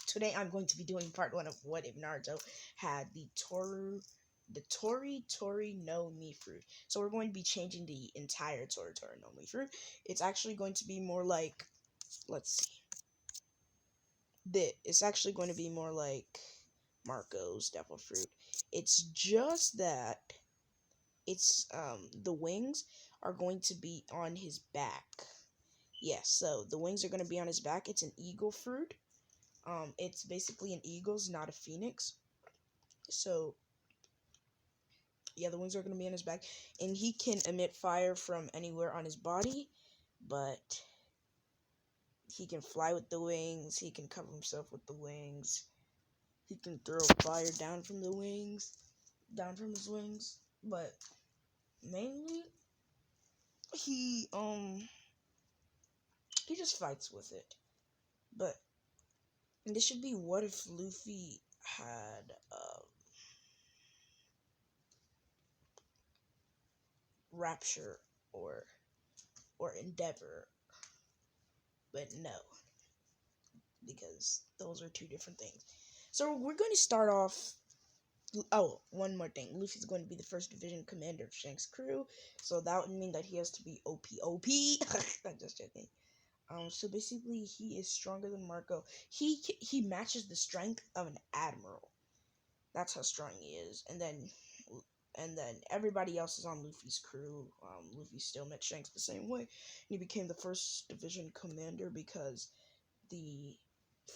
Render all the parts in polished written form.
Today I'm going to be doing part one of what if Naruto had the Tori Tori no Mi fruit. So we're going to be changing the entire Tori Tori no Mi fruit. It's actually going to be more like, let's see, it's actually going to be more like Marco's devil fruit. It's just that the wings are going to be on his back. Yes, so the wings are going to be on his back. It's an eagle fruit. It's basically an eagle's, not a phoenix. So yeah, the wings are gonna be on his back, and he can emit fire from anywhere on his body, but he can fly with the wings. He can cover himself with the wings. He can throw fire down from the wings, down from his wings. But mainly, he he just fights with it. But this should be what if Luffy had Rapture or Endeavor, but no, because those are two different things. So we're going to start off. Oh, one more thing. Luffy's going to be the first division commander of Shanks' crew, so that would mean that he has to be OP. I'm just joking. So basically, he is stronger than Marco. He matches the strength of an admiral. That's how strong he is. And then everybody else is on Luffy's crew. Luffy still met Shanks the same way. He became the first division commander because the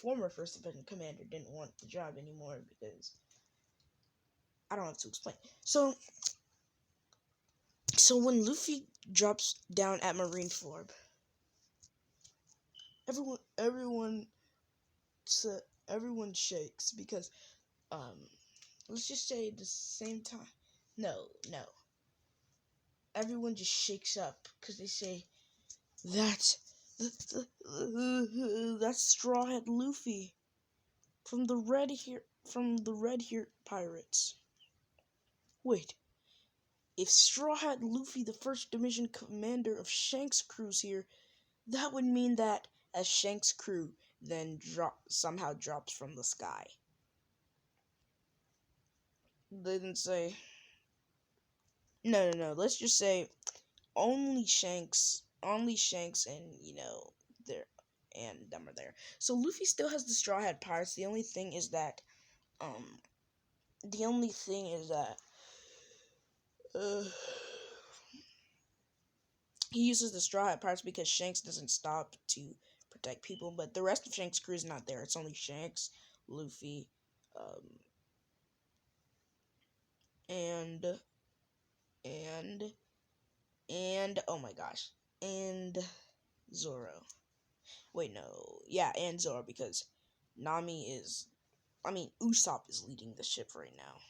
former first division commander didn't want the job anymore because I don't have to explain. So when Luffy drops down at Marineford, everyone everyone shakes because let's just say at the same time, no, everyone just shakes up because they say that's that's Straw Hat Luffy from the Red Hair Pirates. Wait, if Straw Hat Luffy, the first division commander of Shanks' crew's here, that would mean that a Shanks' crew then somehow drops from the sky. They didn't say. No. Let's just say only Shanks, and there and them are there. So Luffy still has the Straw Hat Pirates. Um, the only thing is that uh, he uses the Straw Hat Pirates because Shanks doesn't stop to protect people. But the rest of Shanks' crew is not there. It's only Shanks, Luffy, um, and and oh my gosh, and Zoro. Wait, no, yeah, and Zoro because Usopp is leading the ship right now.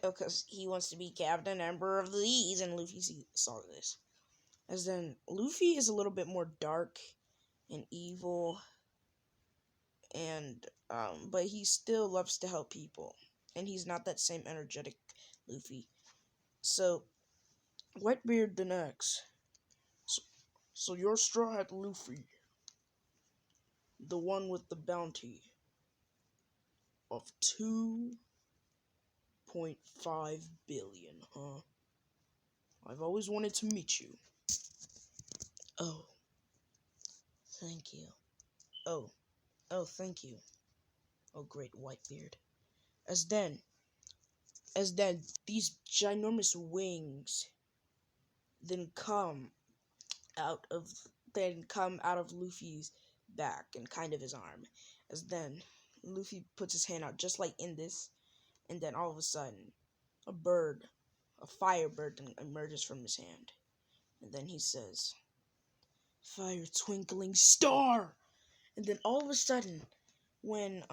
Because he wants to be Captain Emperor of the Seas, and Luffy saw this. As then, Luffy is a little bit more dark and evil, and but he still loves to help people, and he's not that same energetic Luffy. So, Whitebeard the next. So you're Straw Hat Luffy, the one with the bounty of 2.5 billion, huh? I've always wanted to meet you. Oh, thank you. Oh, thank you. Oh, great Whitebeard. As then, these ginormous wings then out of come out of Luffy's back and kind of his arm. As then Luffy puts his hand out just like in this, and then all of a sudden a firebird emerges from his hand. And then he says, "Fire twinkling star!" And then all of a sudden when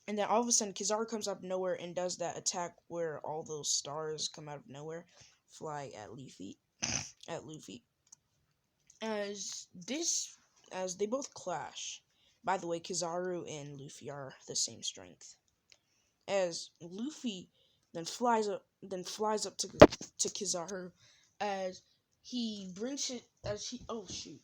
Kizaru comes out of nowhere and does that attack where all those stars come out of nowhere, fly at Luffy. As they both clash. By the way, Kizaru and Luffy are the same strength. As Luffy then flies up to Kizaru as he brings it as he oh shoot.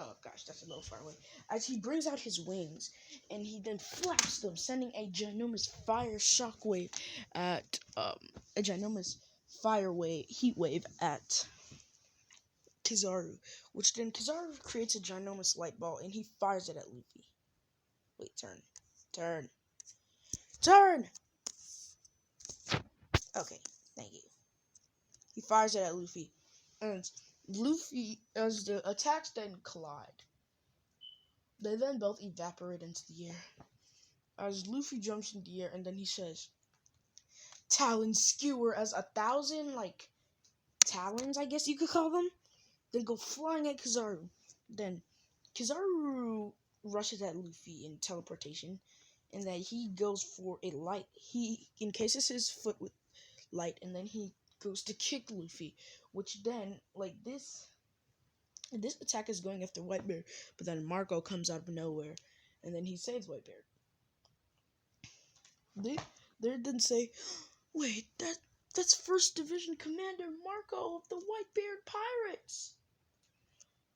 Oh gosh, that's a little far away. As he brings out his wings, and he then flaps them, sending a ginormous fire shockwave at a ginormous heat wave at Kizaru, which then Kizaru creates a ginormous light ball, and he fires it at Luffy. Wait, turn. Okay, thank you. He fires it at Luffy, and Luffy, as the attacks then collide, they then both evaporate into the air. As Luffy jumps in the air, and then he says, "Talon skewer," as 1,000 talons, I guess you could call them, then go flying at Kizaru. Then Kizaru rushes at Luffy in teleportation, and then he goes for a light. He encases his foot with light, and then he goes to kick Luffy, which then, this attack is going after Whitebeard, but then Marco comes out of nowhere, and then he saves Whitebeard. They then say, "Wait, that's First Division Commander Marco of the Whitebeard Pirates."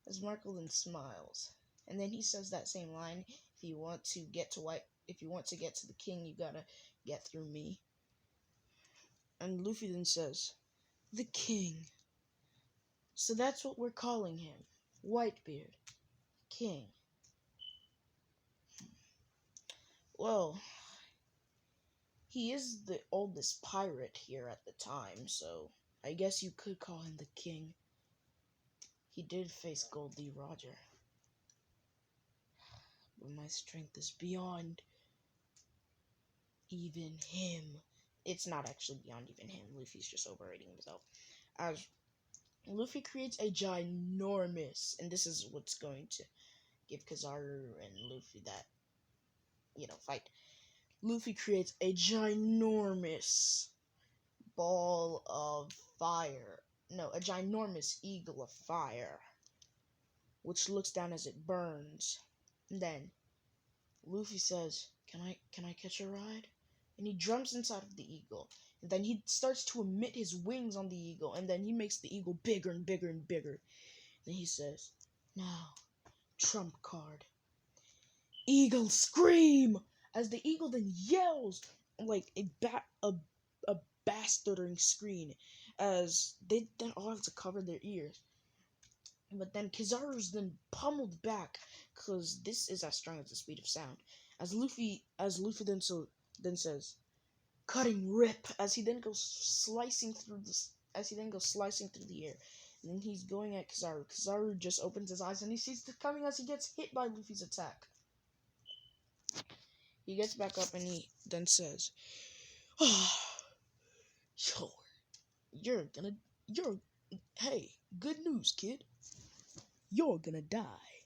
As Marco then smiles, and then he says that same line: if you want to get to the king, you gotta get through me. And Luffy then says, "The king. So that's what we're calling him. Whitebeard. King. Well, he is the oldest pirate here at the time, so I guess you could call him the king. He did face Goldie Roger. But my strength is beyond even him." It's not actually beyond even him. Luffy's just overrating himself. As Luffy creates a ginormous, and this is what's going to give Kizaru and Luffy that, fight. Luffy creates a ginormous ball of fire. No, a ginormous eagle of fire, which looks down as it burns. And then Luffy says, Can I catch a ride?" And he jumps inside of the eagle. And then he starts to emit his wings on the eagle, and then he makes the eagle bigger and bigger and bigger. Then he says, "Now, trump card. Eagle scream!" As the eagle then yells like a bastarding scream, as they then all have to cover their ears. But then Kizaru's then pummeled back, because this is as strong as the speed of sound. As Luffy then says, "Cutting rip," as he then goes slicing through the air. And then he's going at Kizaru. Kizaru just opens his eyes and he sees it coming as he gets hit by Luffy's attack. He gets back up and he then says, hey, good news, kid. You're gonna die."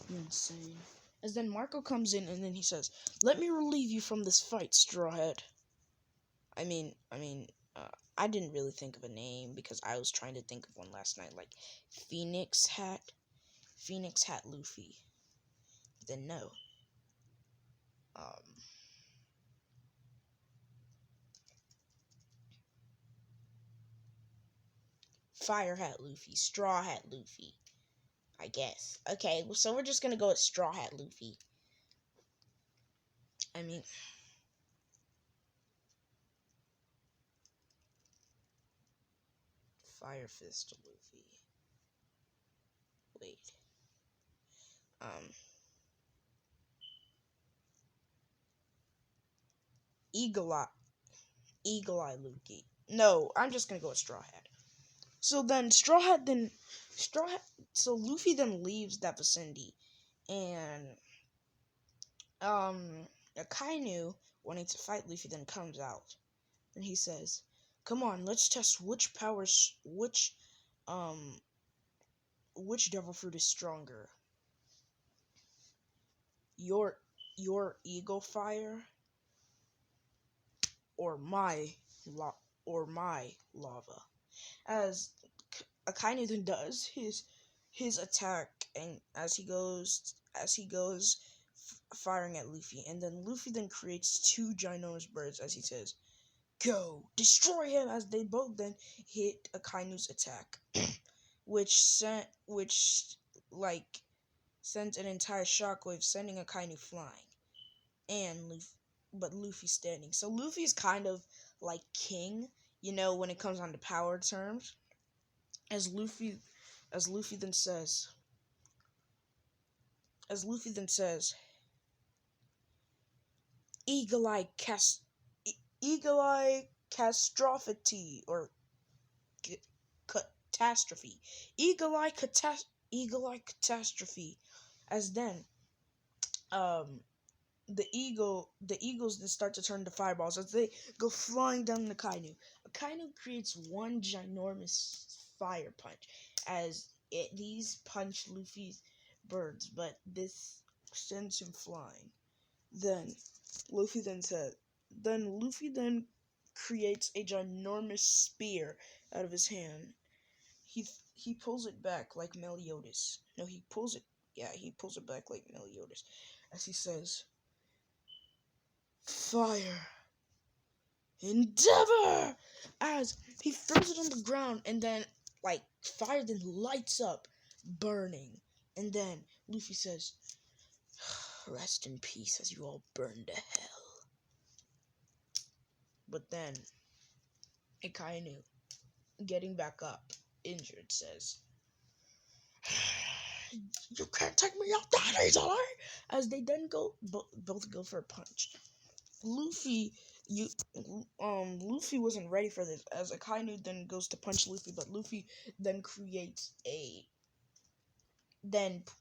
You're insane. As then Marco comes in and then he says, "Let me relieve you from this fight, Strawhead." I didn't really think of a name because I was trying to think of one last night, like Phoenix Hat Luffy. But then no. Fire Hat Luffy, Straw Hat Luffy, I guess. Okay, so we're just gonna go with Straw Hat Luffy. Fire Fist Luffy. Wait. Eagle Eye Luffy. No, I'm just gonna go with Straw Hat. So Luffy then leaves that vicinity, and Akainu, wanting to fight Luffy, then comes out, and he says, "Come on, let's test which devil fruit is stronger. Your eagle fire, or my lava." As Akainu then does his attack, and as he goes firing at Luffy, and then Luffy then creates two ginormous birds as he says, "Go, destroy him!" As they both then hit Akainu's attack, which like sends an entire shockwave, sending Akainu flying, and Luffy's standing. So Luffy's kind of like king, when it comes on to power terms. As Luffy then says, Eagle Eye Catastrophe or Catastrophe. Eagle Eye Catastrophe. As then, the eagles then start to turn to fireballs as they go flying down the Akainu. Akainu creates one ginormous fire punch as these punch Luffy's birds, but this sends him flying. Then Luffy then creates a ginormous spear out of his hand. He pulls it back like Meliodas. No, he pulls it back like Meliodas as he says, "Fire! Endeavor!" As he throws it on the ground, and then, fire then lights up, burning. And then Luffy says, "Rest in peace as you all burn to hell." But then, Akainu, getting back up, injured, says, "You can't take me out that easily!" As they then both go for a punch. Luffy wasn't ready for this, as Akainu then goes to punch Luffy, but Luffy then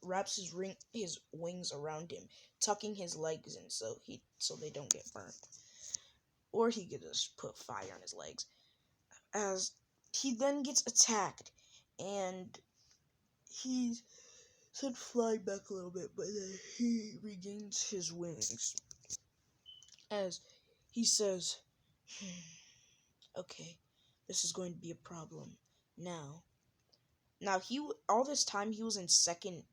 wraps his wings around him, tucking his legs in so they don't get burned. Or he could just put fire on his legs. As he then gets attacked, and he's sent flying back a little bit, but then he regains his wings. As he says, "Okay, this is going to be a problem. Now all this time he was in second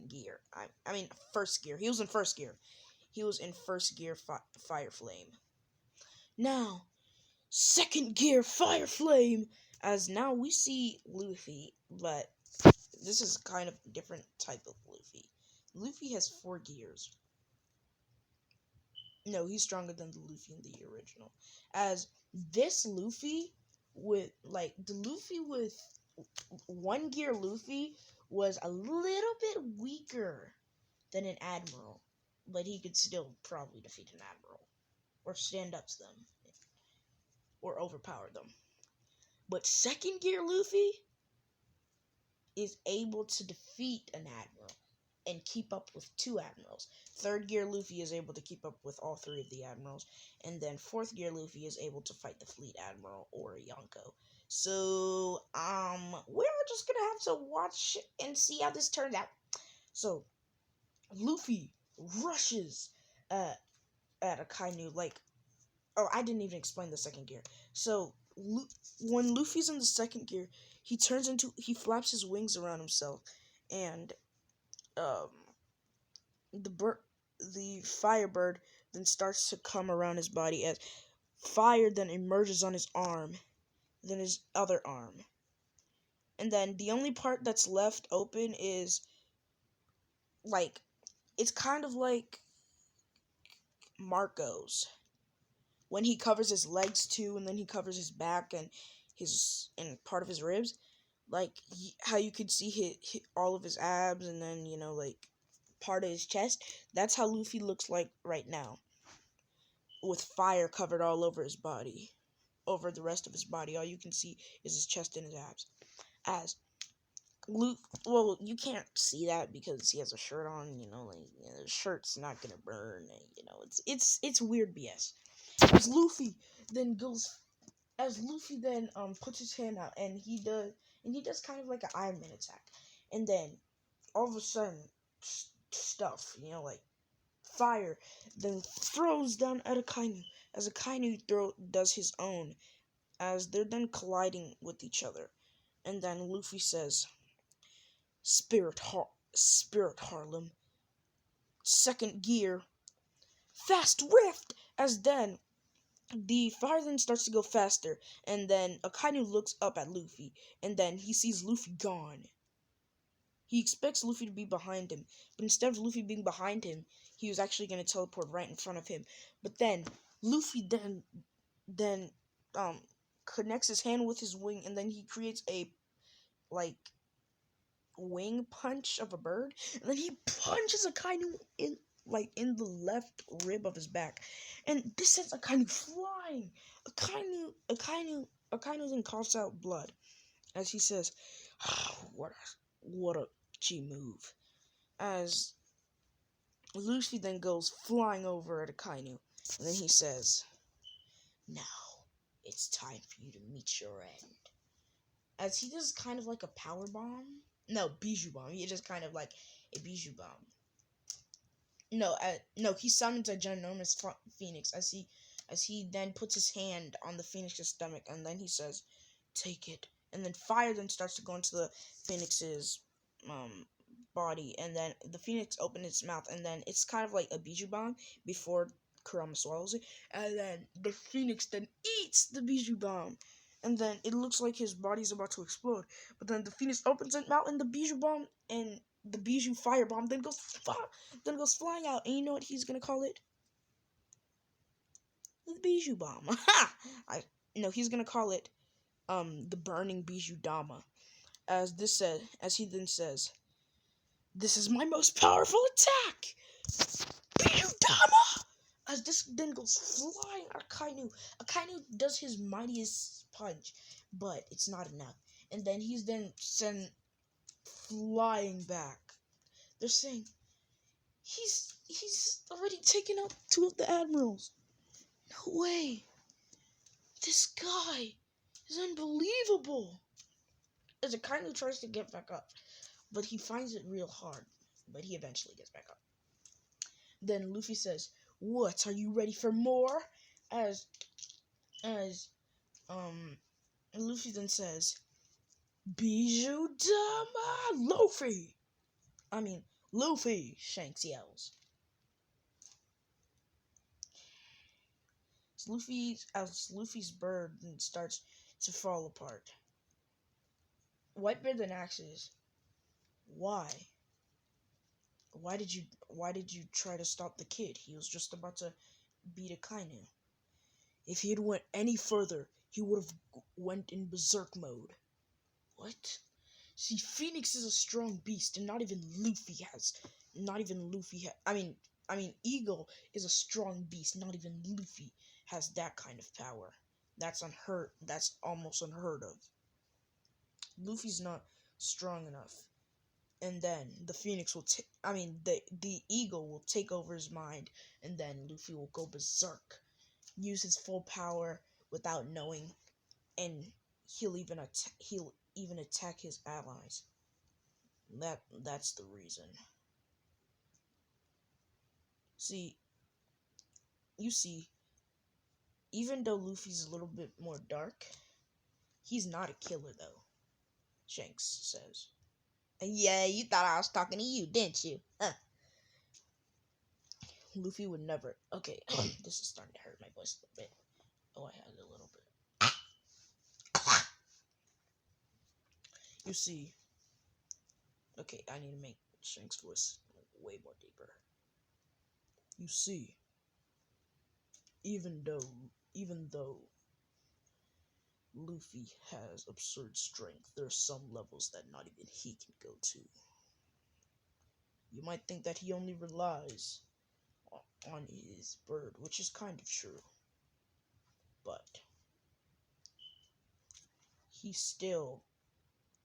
gear. I mean first gear. He was in first gear. He was in first gear fire flame. Now, second gear fire flame." As now we see Luffy, but this is kind of a different type of Luffy. Luffy has 4 gears. No, he's stronger than the Luffy in the original. As this Luffy with the Luffy with 1 gear Luffy was a little bit weaker than an admiral, but he could still probably defeat an admiral or stand up to them or overpower them. But 2nd gear Luffy is able to defeat an admiral and keep up with 2 admirals. 3rd gear Luffy is able to keep up with all 3 of the admirals, and then 4th gear Luffy is able to fight the fleet admiral or yonko. So we're just gonna have to watch and see how this turns out. So Luffy rushes at Akainu I didn't even explain the 2nd gear. So when Luffy's in the 2nd gear, he flaps his wings around himself, and the firebird then starts to come around his body as fire then emerges on his arm, then his other arm. And then the only part that's left open is it's kind of like Marco's when he covers his legs too, and then he covers his back and part of his ribs, how you could see all of his abs, and then part of his chest. That's how Luffy looks like right now, with fire covered all over his body, over the rest of his body. All you can see is his chest and his abs. As well, you can't see that because he has a shirt on. The shirt's not gonna burn. It's weird BS. As Luffy then puts his hand out, and he does kind of like an Iron Man attack, and then all of a sudden stuff, fire, then throws down at Akainu, as Akainu does his own, as they're then colliding with each other. And then Luffy says, Spirit Harlem, 2nd gear, fast rift, as then the fire then starts to go faster, and then Akainu looks up at Luffy, and then he sees Luffy gone. He expects Luffy to be behind him, but instead of Luffy being behind him, he was actually going to teleport right in front of him. But then Luffy then connects his hand with his wing, and then he creates a like wing punch of a bird, and then he punches Akainu in the left rib of his back, and this sends Akainu flying. Akainu then coughs out blood as he says, oh, what a G move. As Luffy then goes flying over at Akainu, and then he says, now it's time for you to meet your end. As he does kind of like a power bomb. No, bijou bomb. He just kind of like a bijou bomb. No, he summons a ginormous phoenix as he then puts his hand on the phoenix's stomach, and then he says, take it. And then fire then starts to go into the phoenix's body, and then the phoenix opens its mouth, and then it's kind of like a bijou bomb before Kurama swallows it, and then the phoenix then eats the bijou bomb. And then it looks like his body's about to explode. But then the phoenix opens its mouth, and the bijou bomb and the bijou fire bomb then goes flying out. And you know what he's gonna call it? The bijou bomb. He's gonna call it the burning bijou dama. As he then says, this is my most powerful attack, bijou dama. As this then goes flying at Akainu. Akainu does his mightiest punch, but it's not enough. And then he's then sent flying back. They're saying, he's already taken out 2 of the admirals. No way. This guy is unbelievable. As Akainu tries to get back up, but he finds it real hard. But he eventually gets back up. Then Luffy says, what, are you ready for more? As Luffy then says, bijou dama, Luffy, Shanks yells. As Luffy's bird then starts to fall apart. Whitebeard then asks, why? Why did you try to stop the kid? He was just about to beat Akainu. If he had went any further, he would have went in berserk mode. What? See, Phoenix is a strong beast, and Eagle is a strong beast. Not even Luffy has that kind of power. That's almost unheard of. Luffy's not strong enough. And then the Phoenix the Eagle will take over his mind, and then Luffy will go berserk, use his full power without knowing, and he'll even attack his allies. That's the reason. You see, even though Luffy's a little bit more dark, he's not a killer though, Shanks says. Yeah, you thought I was talking to you, didn't you? Huh. Luffy would never... Okay, this is starting to hurt my voice a little bit. Oh, I had it a little bit. You see... Okay, I need to make Shank's voice way more deeper. You see... Even though Luffy has absurd strength, there are some levels that not even he can go to. You might think that he only relies on his bird, which is kind of true. But he still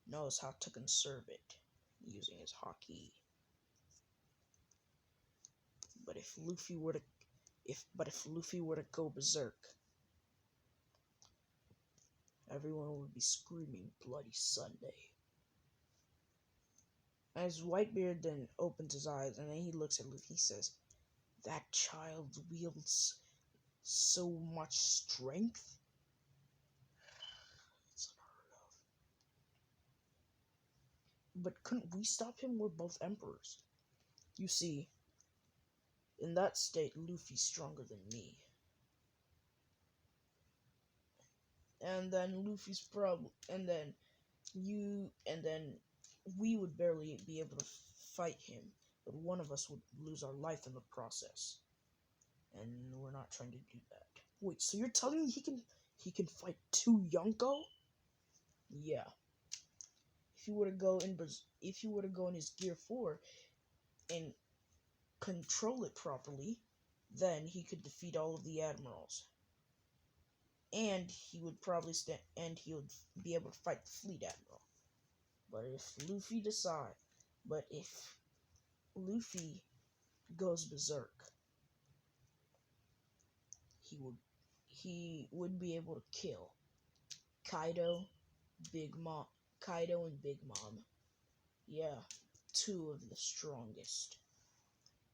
knows how to conserve it using his haki. But if Luffy were to go berserk, everyone would be screaming Bloody Sunday. As Whitebeard then opens his eyes, and then he looks at Luffy, he says, that child wields so much strength? It's unheard of. But couldn't we stop him? We're both emperors. You see, in that state, Luffy's stronger than me. And then we would barely be able to fight him, but one of us would lose our life in the process. And we're not trying to do that. Wait, so you're telling me he can fight 2 Yonko? Yeah. If you were to go in his Gear 4 and control it properly, then he could defeat all of the admirals. And he would probably he would be able to fight the fleet admiral. But if Luffy goes berserk, he would be able to kill Kaido, Kaido and Big Mom. Yeah, 2 of the strongest.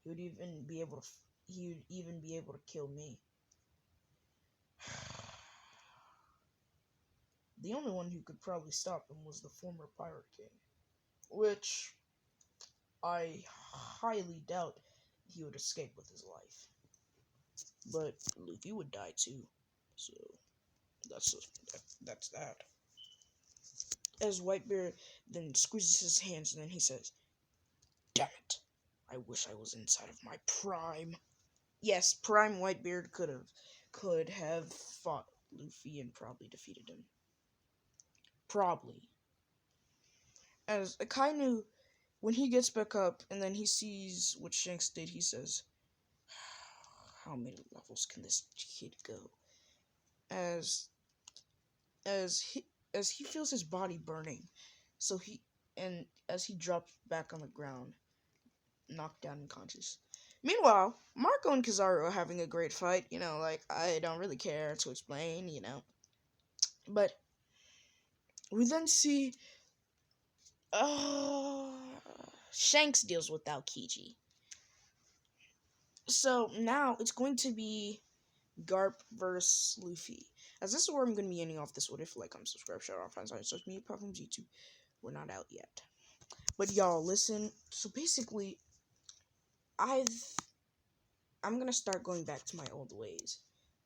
He would even be able to kill me. The only one who could probably stop him was the former Pirate King, which I highly doubt he would escape with his life. But Luffy would die too, so that's that. As Whitebeard then squeezes his hands and then he says, "Damn it! I wish I was inside of my prime." Yes, Prime Whitebeard could have fought Luffy and probably defeated him. Probably. As Akainu, when he gets back up and then he sees what Shanks did, he says, "How many levels can this kid go?" As he feels his body burning, as he drops back on the ground, knocked down unconscious. Meanwhile, Marco and Kizaru are having a great fight. I don't really care to explain. But we then see Shanks deals with Aokiji. So now it's going to be Garp versus Luffy. As this is where I'm going to be ending off this one. If you like, comment, subscribe, shout out, find social media platforms, YouTube. We're not out yet. But y'all, listen. So basically, I'm going to start going back to my old ways.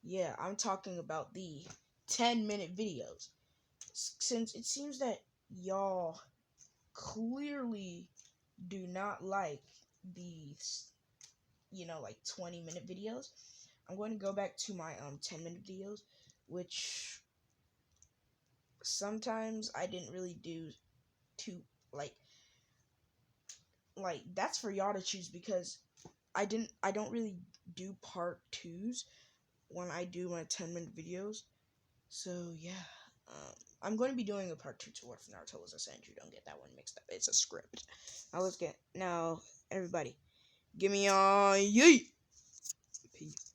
Yeah, I'm talking about the 10-minute videos. Since it seems that y'all clearly do not like these, 20-minute videos, I'm going to go back to my 10-minute videos, which sometimes I didn't really do too, that's for y'all to choose, because I don't really do part 2s when I do my 10-minute videos. So yeah, I'm going to be doing a part 2 to What If Naruto Was a Sandry. Don't get that one mixed up. It's a script. Now everybody, give me a yeet.